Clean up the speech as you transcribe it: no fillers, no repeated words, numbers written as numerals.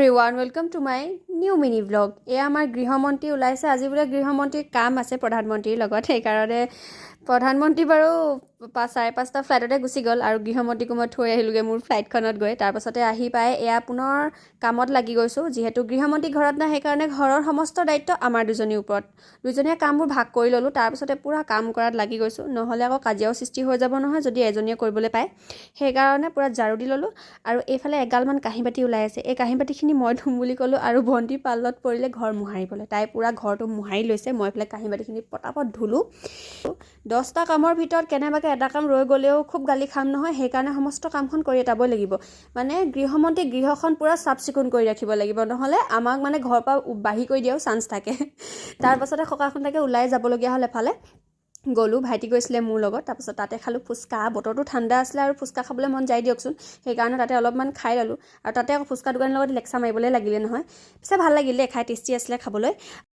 Everyone welcome to my new mini blog. এয়া আমাৰ গৃহমন্ত্ৰী ওলাইছে আজি বোলে গৃহমন্ত্ৰীৰ কাম আছে প্ৰধানমন্ত্ৰীৰ লগত, সেইকাৰণে প্ৰধানমন্ত্ৰী বাৰু 5:30 ফ্লাইটতে গুচি গ'ল আৰু গৃহমন্ত্ৰীকো মই থৈ আহিলোগৈ মোৰ ফ্লাইটখনত গৈ। তাৰপাছতে আহি পাই এয়া পুনৰ কামত লাগি গৈছোঁ। যিহেতু গৃহমন্ত্ৰী ঘৰত নাই সেইকাৰণে ঘৰৰ সমস্ত দায়িত্ব আমাৰ দুজনীৰ ওপৰত। দুজনীয়ে কামবোৰ ভাগ কৰি ল'লোঁ, তাৰপাছতে পূৰা কাম কৰাত লাগি গৈছোঁ। নহ'লে আকৌ কাজিয়াও সৃষ্টি হৈ যাব নহয় যদি এজনীয়ে কৰিবলৈ পায়। সেইকাৰণে পূৰা ঝাৰু দি ল'লোঁ আৰু এইফালে এগালমান কাঁহী বাতি ওলাই আছে। এই কাঁহী বাতিখিনি মই ধুম বুলি ক'লোঁ আৰু ভণ্টি পাল্লত পৰিলে ঘৰ মোহাৰিবলৈ। তাই পূৰা ঘৰটো মোহাৰি লৈছে। মই এইফালে কাঁহী বাতিখিনি পটাপট ধুলোঁ। 10টা কামৰ ভিতৰত কেনেবাকৈ এটা কাম ৰৈ গ'লেও খুব গালি খাম নহয়, সেইকাৰণে সমস্ত কামখন কৰি এটাবই লাগিব। মানে গৃহমন্ত্ৰী গৃহখন পূৰা চাফ চিকুণ কৰি ৰাখিব লাগিব, নহ'লে আমাক মানে ঘৰৰ পৰা বাহিৰ কৰি দিয়াও চান্স থাকে। তাৰপাছতে সকাহখনকে ওলাই যাবলগীয়া হ'ল। এফালে গ'লোঁ, ভাইটি গৈছিলে মোৰ লগত। তাৰপাছত তাতে খালোঁ ফুচকা। বতৰটো ঠাণ্ডা আছিলে আৰু ফুচকা খাবলৈ মন যায় দিয়কচোন, সেইকাৰণে তাতে অলপমান খাই ল'লোঁ। আৰু তাতে আকৌ ফুচকা দোকানৰ লগত লেকচা মাৰিবলৈ লাগিলে নহয়। পিছে ভাল লাগিলে, খাই টেষ্টি আছিলে খাবলৈ।